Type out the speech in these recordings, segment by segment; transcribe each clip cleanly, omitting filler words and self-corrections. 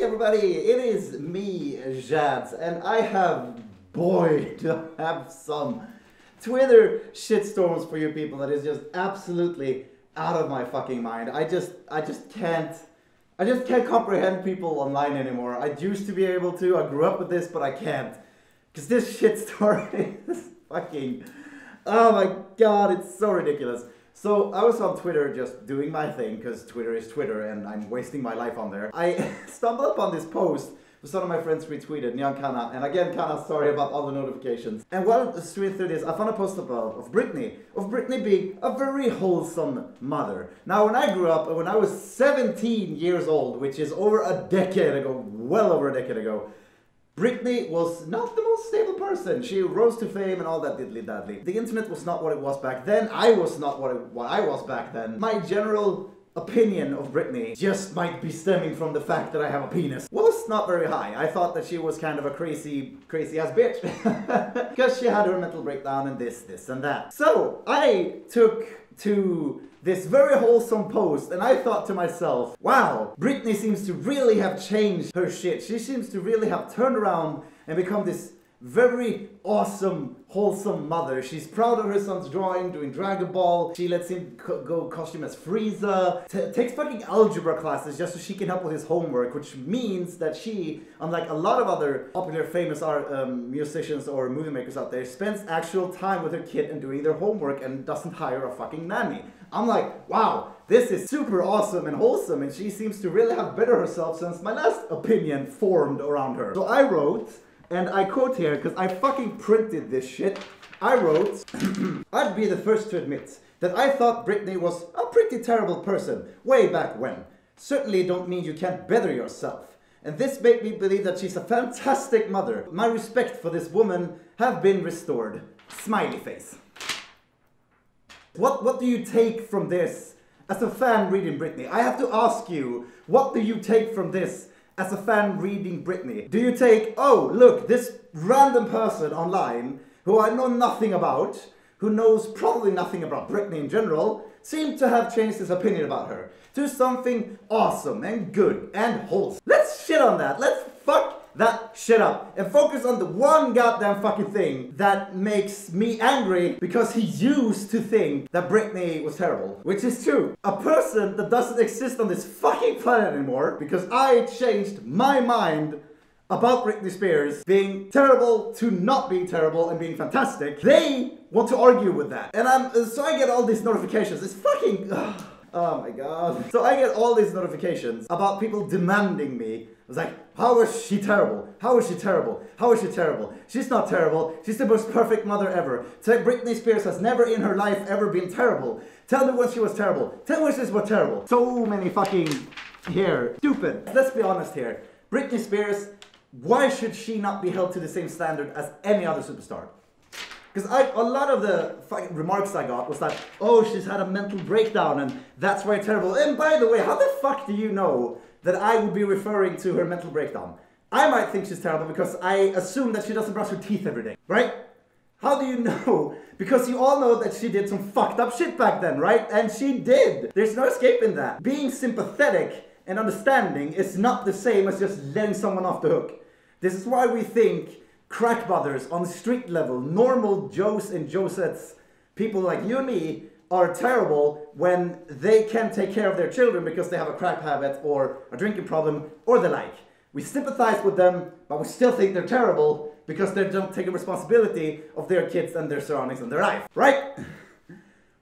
everybody, it is me, Jads, and I have, boy, to have some Twitter shitstorms for you people that is just absolutely out of my fucking mind. I just can't comprehend people online anymore. I used to be able to, I grew up with this, but I can't. Because this shitstorm is fucking, oh my god, it's so ridiculous. So I was on Twitter just doing my thing, because Twitter is Twitter and I'm wasting my life on there. I stumbled upon this post that some of my friends retweeted, Nyan Kana, and again Kana, sorry about all the notifications. And while streaming through this, I found a post of Britney being a very wholesome mother. Now when I grew up, when I was 17 years old, which is over a decade ago, well over a decade ago, Britney was not the most stable person. She rose to fame and all that diddly-daddly. The internet was not what it was back then. I was not what I was back then. My general opinion of Britney just might be stemming from the fact that I have a penis. Was not very high. I thought that she was kind of a crazy ass bitch. Because she had her mental breakdown and this and that. So I took to this very wholesome post and I thought to myself, wow, Britney seems to really have changed her shit. She seems to really have turned around and become this very awesome, wholesome mother. She's proud of her son's drawing, doing Dragon Ball. She lets him go costume as Frieza. Takes fucking algebra classes just so she can help with his homework, which means that she, unlike a lot of other popular famous musicians or movie makers out there, spends actual time with her kid and doing their homework and doesn't hire a fucking nanny. I'm like, wow, this is super awesome and wholesome, and she seems to really have bettered herself since my last opinion formed around her. So I wrote, and I quote here, because I fucking printed this shit. I wrote, I'd be the first to admit that I thought Britney was a pretty terrible person way back when. Certainly don't mean you can't better yourself. And this made me believe that she's a fantastic mother. My respect for this woman have been restored. Smiley face. What do you take from this as a fan reading Britney? I have to ask you, what do you take from this as a fan reading Britney? Do you take, oh, look, this random person online who I know nothing about, who knows probably nothing about Britney in general, seemed to have changed his opinion about her to something awesome and good and wholesome. Let's shit on that. Let's fuck that shit up and focus on the one goddamn fucking thing that makes me angry, because he used to think that Britney was terrible, which is true. A person that doesn't exist on this fucking planet anymore, because I changed my mind about Britney Spears being terrible to not being terrible and being fantastic. They want to argue with that, and so I get all these notifications. It's fucking oh my god. So I get all these notifications about people demanding me. I was like, how is she terrible? How is she terrible? How is she terrible? She's not terrible. She's the most perfect mother ever. Britney Spears has never in her life ever been terrible. Tell me when she was terrible. Tell me when she was terrible. So many fucking here. Stupid. Let's be honest here. Britney Spears, why should she not be held to the same standard as any other superstar? Because a lot of the fucking remarks I got was that, oh, she's had a mental breakdown and that's why terrible. And by the way, how the fuck do you know that I would be referring to her mental breakdown? I might think she's terrible because I assume that she doesn't brush her teeth every day, right? How do you know? Because you all know that she did some fucked up shit back then, right? And she did. There's no escaping that. Being sympathetic and understanding is not the same as just letting someone off the hook. This is why we think crack brothers on the street level, normal Joes and Josettes, people like you and me, are terrible when they can't take care of their children because they have a crack habit or a drinking problem or the like. We sympathize with them, but we still think they're terrible because they don't take responsibility of their kids and their surroundings and their life, right?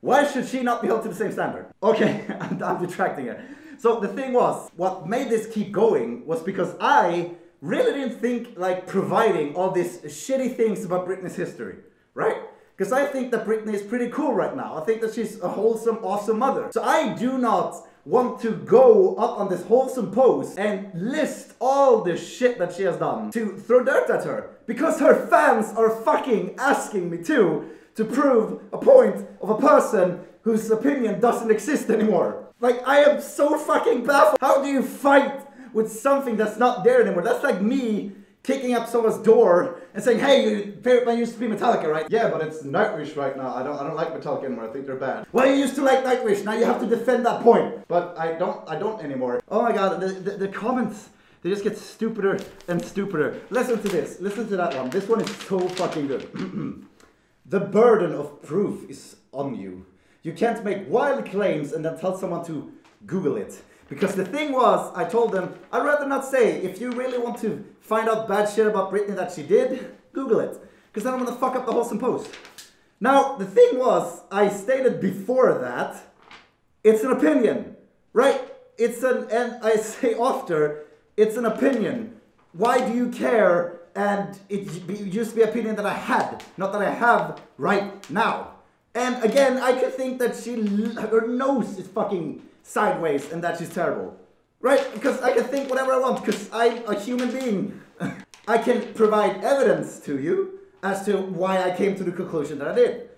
Why should she not be held to the same standard? Okay, I'm detracting it. So the thing was, what made this keep going was because I really didn't think like providing all these shitty things about Britney's history, right? Because I think that Britney is pretty cool right now. I think that she's a wholesome, awesome mother. So I do not want to go up on this wholesome post and list all the shit that she has done to throw dirt at her. Because her fans are fucking asking me to prove a point of a person whose opinion doesn't exist anymore. Like, I am so fucking baffled. How do you fight with something that's not there anymore? That's like me kicking up someone's door and saying, hey, your favorite band used to be Metallica, right? Yeah, but it's Nightwish right now. I don't like Metallica anymore. I think they're bad. Well, you used to like Nightwish. Now you have to defend that point. But I don't anymore. Oh my god, the comments They just get stupider and stupider. Listen to this. Listen to that one. This one is so fucking good. The burden of proof is on you. You can't make wild claims and then tell someone to Google it. Because the thing was, I told them, I'd rather not say. If you really want to find out bad shit about Britney that she did, Google it. Because then I'm gonna fuck up the wholesome post. Now, the thing was, I stated before that, it's an opinion, right? And I say after, it's an opinion. Why do you care? And it used to be an opinion that I had, not that I have right now. And again, I could think that her nose is fucking sideways and that she's terrible. Right? Because I can think whatever I want, because I'm a human being. I can provide evidence to you as to why I came to the conclusion that I did.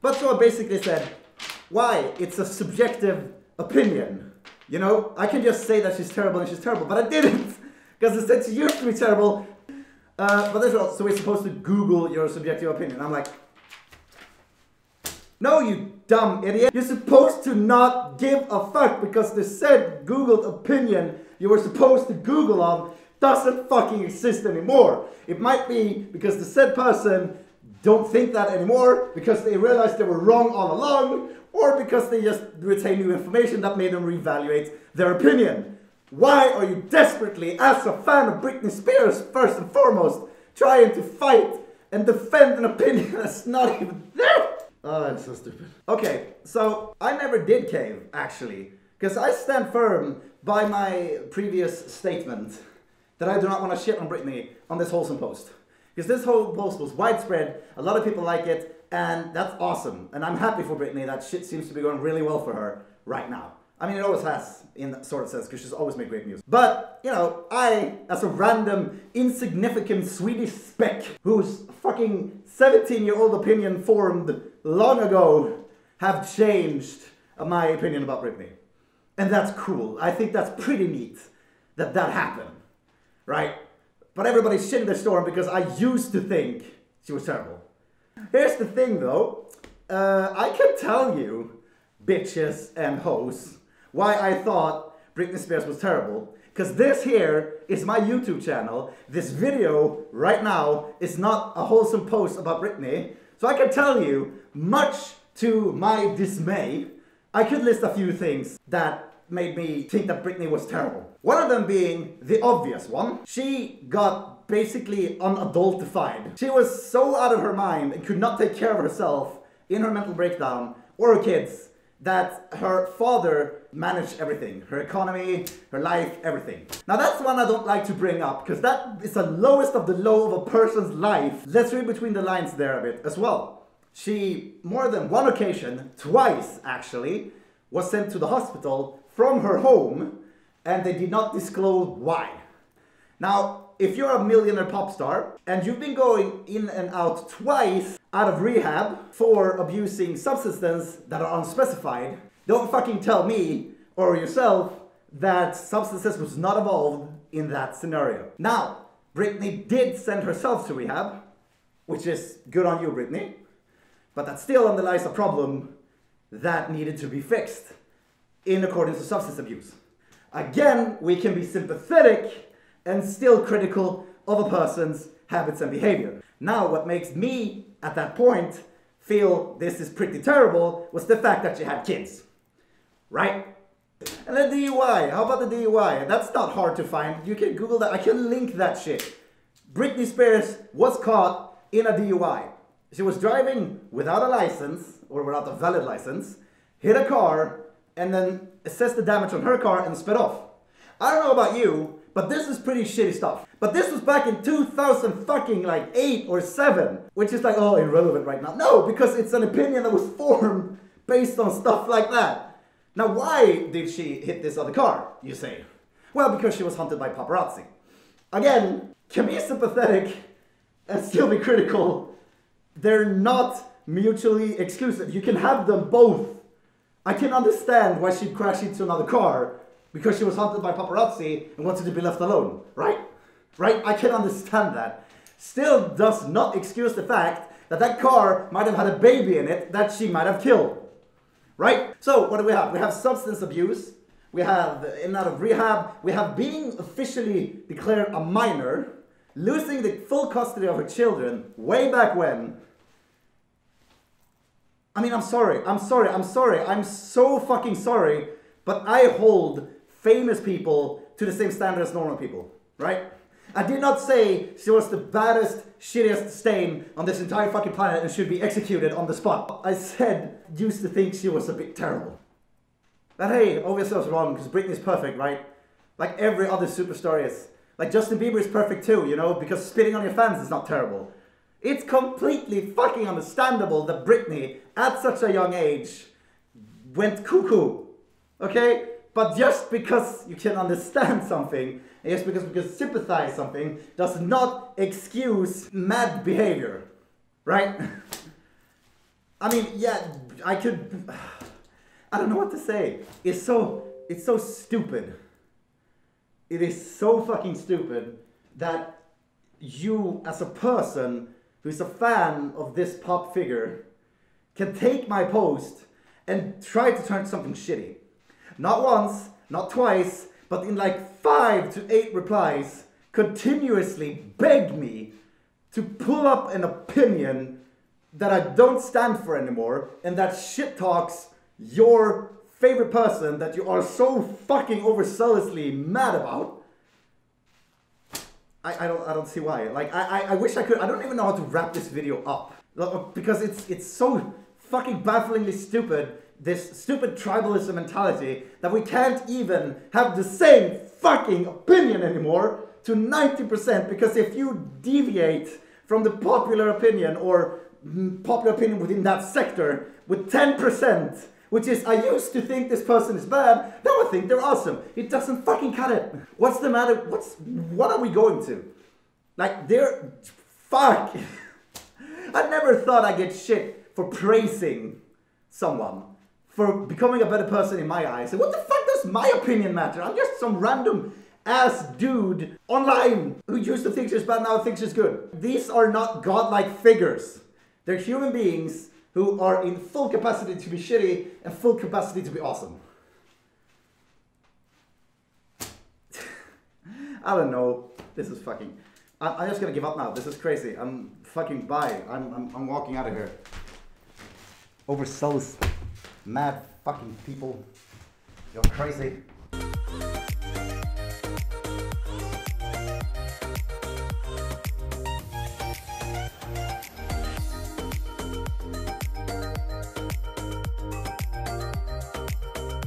But so I basically said, why? It's a subjective opinion. You know, I can just say that she's terrible and she's terrible, but I didn't. Because I said she used to be terrible. But that's all. So we're supposed to Google your subjective opinion. I'm like, no, you dumb idiot. You're supposed to not give a fuck because the said Googled opinion you were supposed to Google on doesn't fucking exist anymore. It might be because the said person don't think that anymore because they realized they were wrong all along, or because they just retain new information that made them reevaluate their opinion. Why are you desperately, as a fan of Britney Spears, first and foremost, trying to fight and defend an opinion that's not even there? Oh, I'm so stupid. Okay, so I never did cave, actually, because I stand firm by my previous statement that I do not want to shit on Britney on this wholesome post. Because this whole post was widespread, a lot of people like it, and that's awesome. And I'm happy for Britney that shit seems to be going really well for her right now. I mean, it always has, in that sort of sense, because she's always made great music. But, you know, I, as a random, insignificant Swedish speck, whose fucking 17-year-old opinion formed long ago, have changed my opinion about Britney. And that's cool. I think that's pretty neat that that happened, right? But everybody's shitting their storm because I used to think she was terrible. Here's the thing, though. I can tell you, bitches and hoes, why I thought Britney Spears was terrible. Because this here is my YouTube channel. This video right now is not a wholesome post about Britney. So I can tell you, much to my dismay, I could list a few things that made me think that Britney was terrible. One of them being the obvious one. She got basically unadultified. She was so out of her mind and could not take care of herself in her mental breakdown or her kids that her father managed everything. Her economy, her life, everything. Now that's one I don't like to bring up because that is the lowest of the low of a person's life. Let's read between the lines there a bit as well. She, more than one occasion, twice actually, was sent to the hospital from her home, and they did not disclose why. Now, if you're a millionaire pop star, and you've been going in and out twice out of rehab for abusing substances that are unspecified, don't fucking tell me or yourself that substances was not involved in that scenario. Now, Britney did send herself to rehab, which is good on you, Britney, but that still underlies a problem that needed to be fixed in accordance to substance abuse. Again, we can be sympathetic and still critical of a person's habits and behavior. Now, what makes me, at that point, feel this is pretty terrible was the fact that she had kids. Right? And then DUI. How about the DUI? That's not hard to find. You can Google that. I can link that shit. Britney Spears was caught in a DUI. She was driving without a license, or without a valid license, hit a car, and then assessed the damage on her car and sped off. I don't know about you, but this is pretty shitty stuff. But this was back in 2008 or 7, which is like, oh, irrelevant right now. No, because it's an opinion that was formed based on stuff like that. Now, why did she hit this other car, you say? Well, because she was hunted by paparazzi. Again, can be sympathetic and still be critical. They're not mutually exclusive. You can have them both. I can understand why she'd crash into another car because she was hunted by paparazzi and wanted to be left alone, right? Right? I can understand that. Still does not excuse the fact that that car might have had a baby in it that she might have killed, right? So what do we have? We have substance abuse, we have in and out of rehab, we have being officially declared a minor, losing the full custody of her children way back when. I mean, I'm sorry, I'm so fucking sorry, but I hold famous people to the same standard as normal people, right? I did not say she was the baddest, shittiest stain on this entire fucking planet and should be executed on the spot. I said, used to think she was a bit terrible. But hey, obviously I was wrong, because Britney's perfect, right? Like every other superstar is. Like Justin Bieber is perfect too, you know, because spitting on your fans is not terrible. It's completely fucking understandable that Britney, at such a young age, went cuckoo, okay? But just because you can understand something, and just because you can sympathize something, does not excuse mad behavior, right? I mean, yeah, I don't know what to say. It's so stupid. It is so fucking stupid that you, as a person who's a fan of this pop figure, can take my post and try to turn something shitty. Not once, not twice, but in like 5 to 8 replies, continuously beg me to pull up an opinion that I don't stand for anymore, and that shit talks your favorite person that you are so fucking overzealously mad about. I don't see why. Like I wish I could. I don't even know how to wrap this video up, because it's so fucking bafflingly stupid. This stupid tribalism mentality that we can't even have the same fucking opinion anymore to 90%, because if you deviate from the popular opinion or popular opinion within that sector with 10%, which is, I used to think this person is bad, now I think they're awesome. It doesn't fucking cut it. What's the matter? What are we going to? Like, fuck. I never thought I'd get shit for praising someone, for becoming a better person in my eyes. And what the fuck does my opinion matter? I'm just some random ass dude online who used to think she's bad, now thinks she's good. These are not godlike figures. They're human beings who are in full capacity to be shitty and full capacity to be awesome. I don't know. This is fucking... I'm just gonna give up now. This is crazy. I'm fucking bye. I'm walking out of here. Overzealous, mad fucking people. You're crazy.